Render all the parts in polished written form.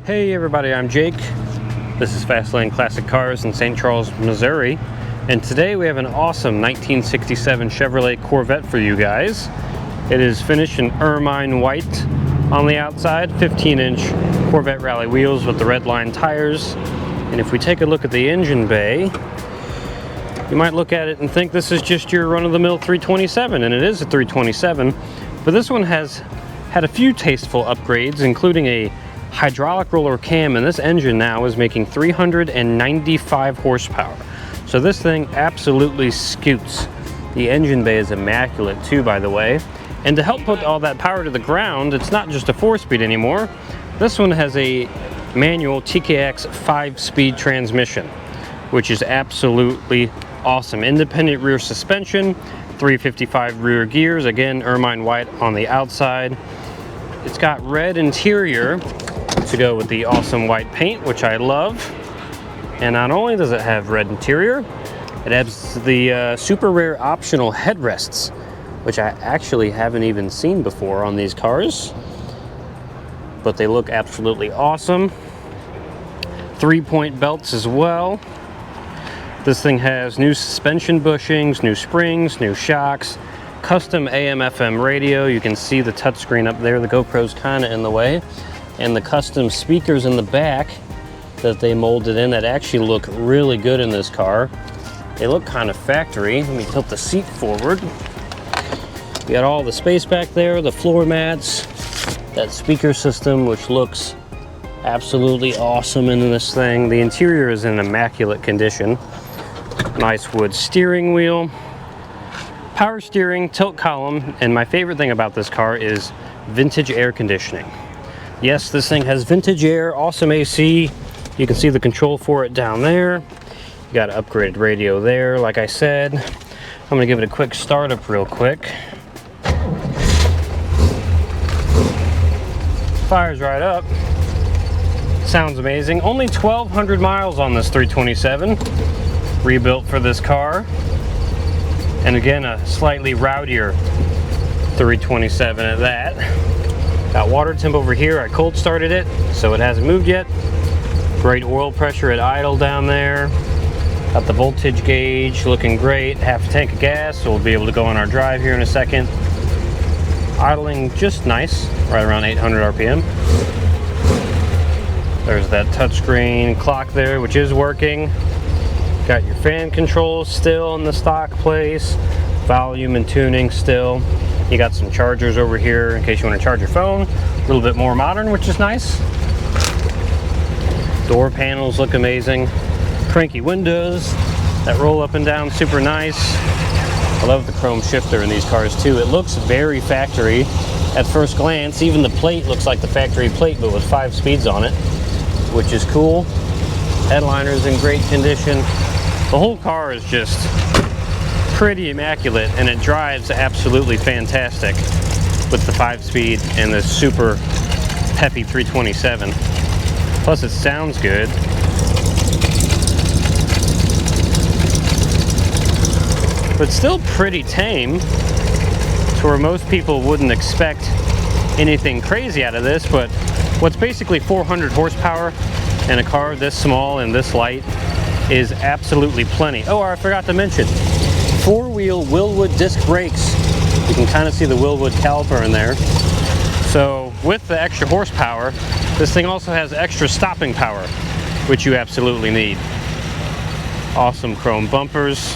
Hey everybody, I'm Jake. This is Fastlane Classic Cars in St. Charles, Missouri. And today we have an awesome 1967 Chevrolet Corvette for you guys. It is finished in Ermine White on the outside, 15-inch Corvette rally wheels with the redline tires. And if we take a look at the engine bay, you might look at it and think this is just your run-of-the-mill 327, and it is a 327. But this one has had a few tasteful upgrades, including a hydraulic roller cam, and this engine now is making 395 horsepower. So this thing absolutely scoots. The engine bay is immaculate too, by the way. And to help put all that power to the ground, it's not just a 4-speed anymore. This one has a manual TKX 5-speed transmission, which is absolutely awesome. Independent rear suspension, 355 rear gears, again Ermine White on the outside. It's got red interior to go with the awesome white paint, which I love. And not only does it have red interior, it has the super rare optional headrests, which I actually haven't even seen before on these cars, but they look absolutely awesome. 3-point belts as well. This thing has new suspension bushings, new springs, new shocks, custom AM/FM radio. You can see the touchscreen up there. The GoPro's kind of in the way. And the custom speakers in the back that they molded in that actually look really good in this car. They look kind of factory. Let me tilt the seat forward. We got all the space back there, the floor mats, that speaker system, which looks absolutely awesome in this thing. The interior is in immaculate condition. Nice wood steering wheel, power steering, tilt column, and my favorite thing about this car is vintage air conditioning. Yes, this thing has vintage air, awesome AC. You can see the control for it down there. You got an upgraded radio there, like I said. I'm gonna give it a quick startup real quick. Fires right up. Sounds amazing. Only 1,200 miles on this 327. Rebuilt for this car. And again, a slightly rowdier 327 at that. Got water temp over here. I cold started it, so it hasn't moved yet. Great oil pressure at idle down there. Got the voltage gauge looking great. Half a tank of gas, so we'll be able to go on our drive here in a second. Idling just nice, right around 800 RPM. There's that touchscreen clock there, which is working. Got your fan controls still in the stock place. Volume and tuning still. You got some chargers over here in case you want to charge your phone. A little bit more modern, which is nice. Door panels look amazing. Cranky windows that roll up and down, super nice. I love the chrome shifter in these cars too. It looks very factory at first glance. Even the plate looks like the factory plate, but with 5 speeds on it, which is cool. Headliner's in great condition. The whole car is just pretty immaculate, and it drives absolutely fantastic with the 5-speed and the super peppy 327. Plus it sounds good. But still pretty tame, to where most people wouldn't expect anything crazy out of this. But what's basically 400 horsepower in a car this small and this light is absolutely plenty. Oh, I forgot to mention, 4-wheel Wilwood disc brakes. You can kind of see the Wilwood caliper in there. So with the extra horsepower, this thing also has extra stopping power, which you absolutely need. Awesome chrome bumpers.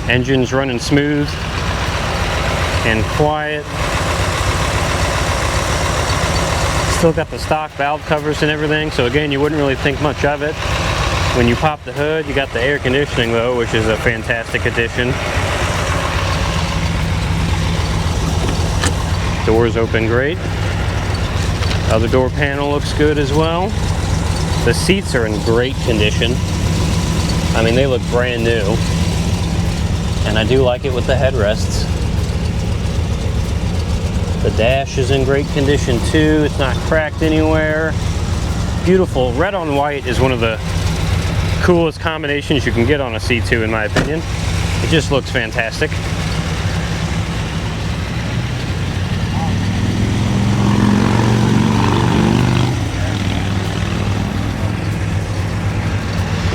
Engine's running smooth and quiet. Still got the stock valve covers and everything, so again, you wouldn't really think much of it. When you pop the hood, you got the air conditioning though, which is a fantastic addition. Doors open great. Other door panel looks good as well. The seats are in great condition. I mean, they look brand new. And I do like it with the headrests. The dash is in great condition too. It's not cracked anywhere. Beautiful. Red on white is one of the coolest combinations you can get on a C2 in my opinion. It just looks fantastic.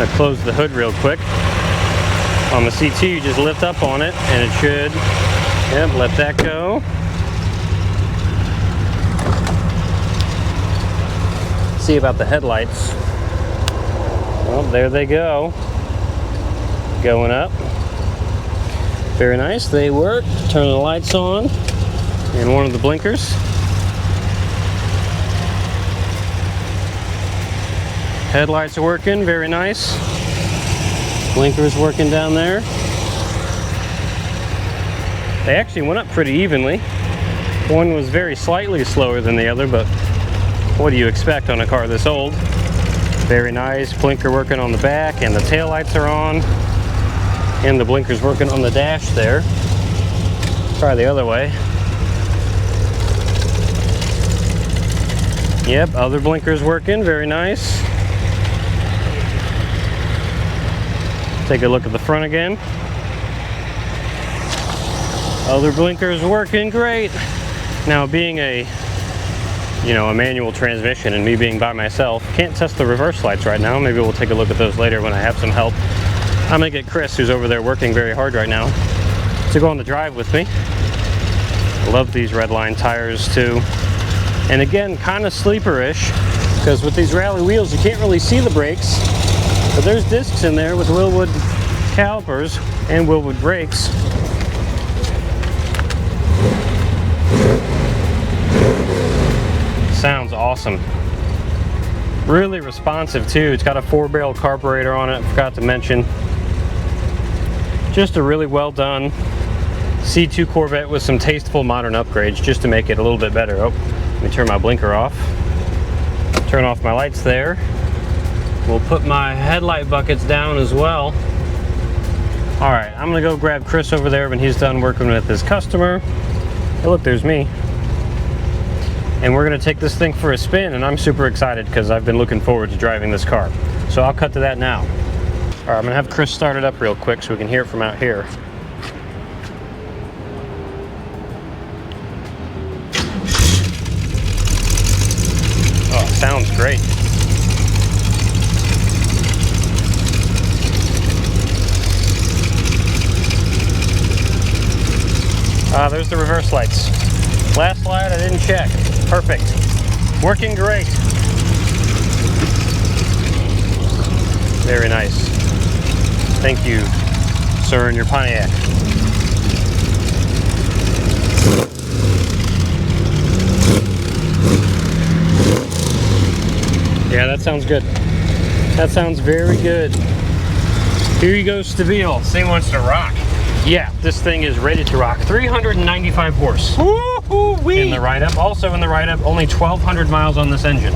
gonna close the hood real quick. On the CT, you just lift up on it and it should, yep, let that go. See about the headlights. Well, there they go. Going up. Very nice, they work. Turn the lights on and one of the blinkers. Headlights are working, very nice. Blinkers working down there. They actually went up pretty evenly. One was very slightly slower than the other, but what do you expect on a car this old? Very nice. Blinker working on the back, and the tail lights are on. And the blinker's working on the dash there. Try the other way. Yep, other blinkers working, very nice. Take a look at the front again. Other blinkers working great. Now, being a manual transmission and me being by myself, can't test the reverse lights right now. Maybe we'll take a look at those later when I have some help. I'm gonna get Chris, who's over there working very hard right now, to go on the drive with me. I love these redline tires too. And again, kind of sleeper-ish, because with these rally wheels, you can't really see the brakes. But there's discs in there with Wilwood calipers and Wilwood brakes. Sounds awesome. Really responsive too. It's got a 4-barrel carburetor on it, forgot to mention. Just a really well done C2 Corvette with some tasteful modern upgrades just to make it a little bit better. Oh, let me turn my blinker off. Turn off my lights there. We'll put my headlight buckets down as well. All right, I'm gonna go grab Chris over there when he's done working with his customer. Hey, look, there's me. And we're gonna take this thing for a spin, and I'm super excited because I've been looking forward to driving this car. So I'll cut to that now. All right, I'm gonna have Chris start it up real quick so we can hear it from out here. Oh, it sounds great. There's the reverse lights. Last light I didn't check. Perfect. Working great. Very nice. Thank you, sir, in your Pontiac. Yeah, that sounds good. That sounds very good. Here you go, Stabile. Thing wants to rock. Yeah, this thing is ready to rock. 395 horse. Woo-hoo-wee. In the write-up. Also in the write-up, only 1,200 miles on this engine.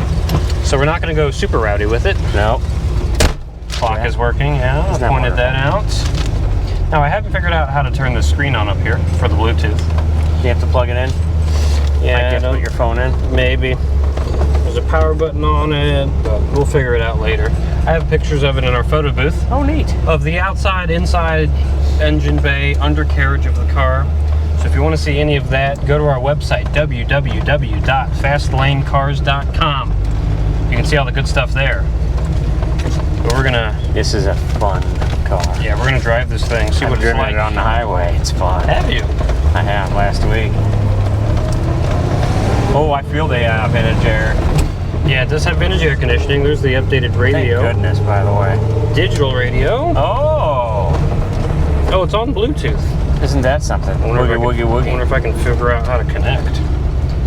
So we're not going to go super rowdy with it. No. Clock is working. Yeah, I pointed that out. Now, I haven't figured out how to turn the screen on up here for the Bluetooth. You have to plug it in? Yeah. I can put your phone in? Maybe. There's a power button on it, but we'll figure it out later. I have pictures of it in our photo booth. Oh, neat. Of the outside, inside, engine bay, undercarriage of the car. So if you want to see any of that, go to our website, www.fastlanecars.com. You can see all the good stuff there. But we're gonna... This is a fun car. Yeah, we're gonna drive this thing, see what it's like. I've driven it on the highway. It's fun. Have you? I have, last week. Oh, I feel the vintage air. Yeah, it does have vintage air conditioning. There's the updated radio. Thank goodness, by the way. Digital radio. Oh! Oh, it's on Bluetooth. Isn't that something? Woogie, woogie, woogie. I wonder if I can figure out how to connect.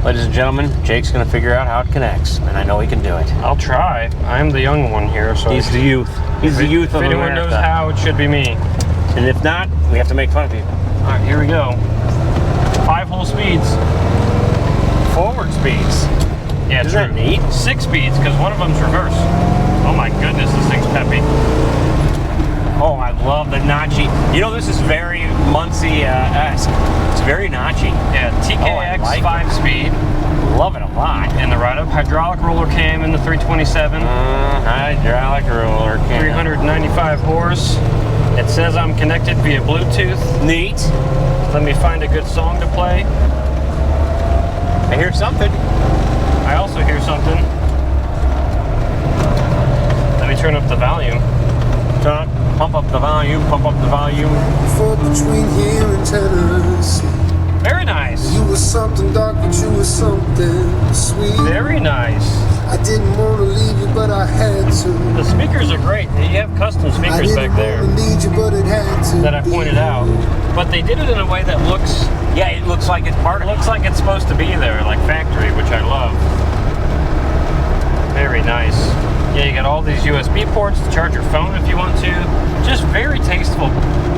Ladies and gentlemen, Jake's going to figure out how it connects, and I know he can do it. I'll try. I'm the young one here, so... He's the youth. He's the youth of America. If anyone knows how, it should be me. And if not, we have to make fun of people. All right, here we go. 5 whole speeds. Forward speeds. Yeah, isn't that neat? 6 speeds, because one of them's reverse. Oh my goodness, this thing's peppy. Oh, I love the notchy. You know, this is very Muncie-esque. It's very notchy. Yeah, TKX 5-speed. Love it a lot. In the write-up, hydraulic roller cam in the 327. Hydraulic roller cam. 395 horse. It says I'm connected via Bluetooth. Neat. Let me find a good song to play. I hear something. I also hear something. Let me turn up the volume. Pump up the volume, pump up the volume. For between here and Tennessee. Very nice. You were something dark, but you were something sweet. Very nice. I didn't want to leave you, but I had to. The speakers are great. You have custom speakers back there Need you, but it had to that I pointed out. But they did it in a way that looks, Yeah, it looks like it's part of it. looks like it's supposed to be there, like factory, which I love. Very nice. Yeah, you got all these USB ports to charge your phone if you want to. Just very tasteful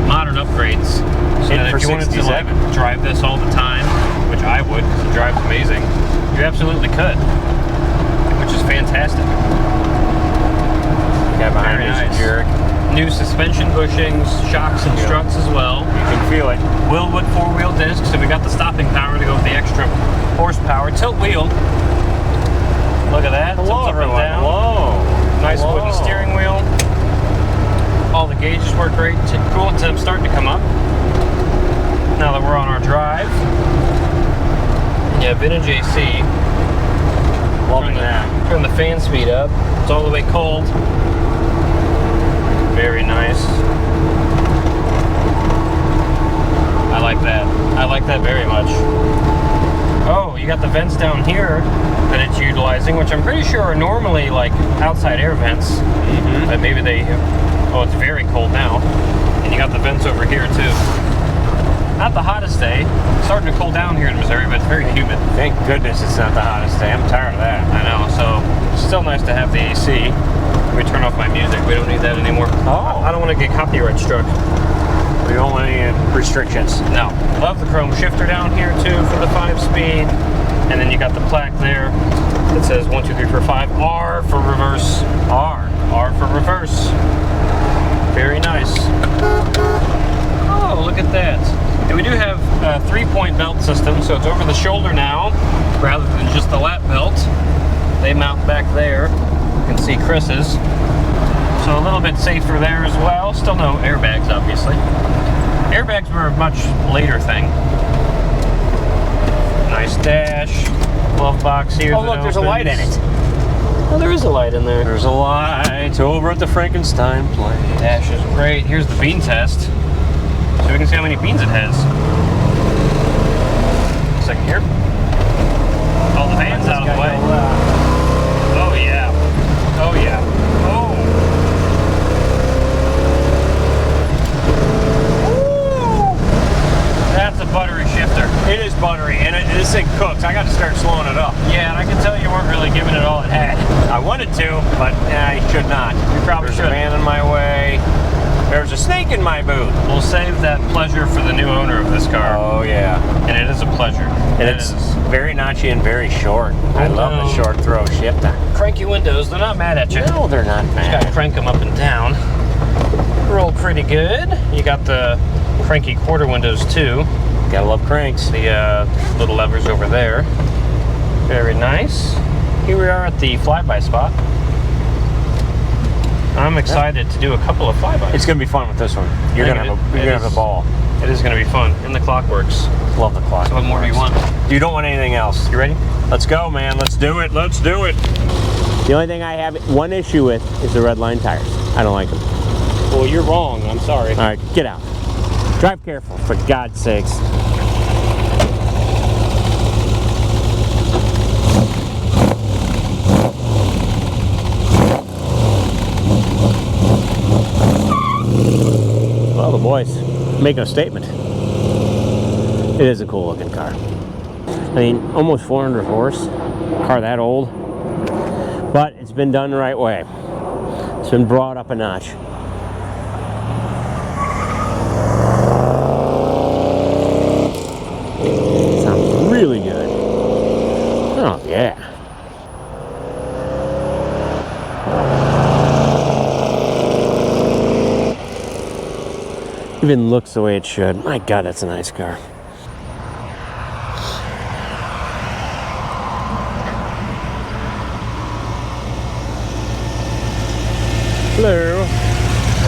modern upgrades. So that if you wanted to like drive this all the time, which I would because it drives amazing, you absolutely could, which is fantastic. Got behind Very us, nice. jerk. New suspension bushings, shocks and struts as well. You can feel it. Wilwood 4-wheel discs, so we got the stopping power to go with the extra horsepower. Tilt wheel. Look at that. Hello, Tilts up and everyone. down. Hello. Nice Hello. wooden steering wheel. All the gauges work great. Coolant temps starting to come up. Now that we're on our drive. Yeah, vintage AC. Loving that. Turn the fan speed up. It's all the way cold. Very nice. I like that. I like that very much. Oh, you got the vents down here that it's utilizing, which I'm pretty sure are normally like outside air vents. But maybe they, oh, it's very cold now. And you got the vents over here too. Not the hottest day. It's starting to cool down here in Missouri, but it's very humid. Thank goodness it's not the hottest day. I'm tired of that. I know, so it's still nice to have the AC. We turn off my music. We don't need that anymore. Oh. I don't want to get copyright struck. We don't want any restrictions. No. Love the chrome shifter down here too for the 5-speed. And then you got the plaque there that says 1, 2, 3, 4, 5. R for reverse. R for reverse. Very nice. Oh, look at that. And we do have a 3-point belt system, so it's over the shoulder now rather than just the lap belt. They mount back there. You can see Chris's. So a little bit safer there as well. Still no airbags, obviously. Airbags were a much later thing. Nice dash. Glove box here. Oh, look, there's a light in it. Oh, there is a light in there. There's a light over at the Frankenstein place. Dash is great. Here's the bean test. So we can see how many beans it has. Second here. All the fans out of the way. Oh yeah. Oh yeah. Oh. Ooh. That's a buttery shifter. It is buttery, and this thing cooks. I got to start slowing it up. Yeah, and I can tell you weren't really giving it all it had. I wanted to, but I should not. You probably There's should. a man in my way. There's a snake in my boot. We'll save that pleasure for the new owner of this car. Oh yeah, And it is a pleasure. and it's very notchy and very short. I love the no. short throw shifter. Cranky windows, they're not mad at you. No, they're not Just gotta bad. crank them up and down. Roll pretty good. You got the cranky quarter windows too. Gotta love cranks. The little levers over there. Very nice. Here we are at the flyby spot. I'm excited to do a couple of flybys. It's gonna be fun with this one. You're I gonna think have a ball. It is gonna be fun. And the clock works. Love the clock. So what more do you want? You don't want anything else. You ready? Let's go, man. Let's do it. Let's do it. The only thing I have one issue with is the redline tires. I don't like them. Well, you're wrong. I'm sorry. All right, get out. Drive careful, for God's sakes. Well, the boys making a statement. It is a cool looking car. I mean, almost 400 horse, a car that old, but it's been done the right way. It's been brought up a notch. Sounds really good. Oh, yeah. Even looks the way it should. My God, that's a nice car. Hello. Well,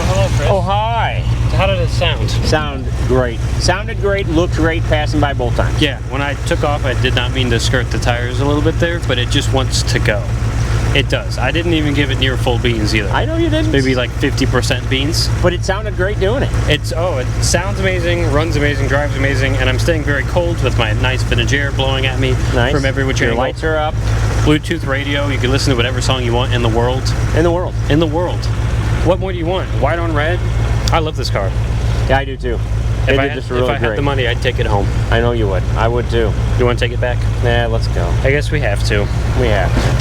hello, Chris. Oh, hi. How did it sound? Sound great. Sounded great, looked great, passing by both times. Yeah, when I took off, I did not mean to skirt the tires a little bit there, but it just wants to go. It does. I didn't even give it near full beans either. I know you didn't. Maybe like 50% beans. But it sounded great doing it. It sounds amazing, runs amazing, drives amazing, and I'm staying very cold with my nice vintage air blowing at me from every which Your angle. lights are up. Bluetooth radio, you can listen to whatever song you want in the world. In the world. In the world. What more do you want? White on red? I love this car. Yeah, I do too. If I had the money, I'd take it home. I know you would. I would too. You want to take it back? Nah, let's go. I guess we have to. We have to.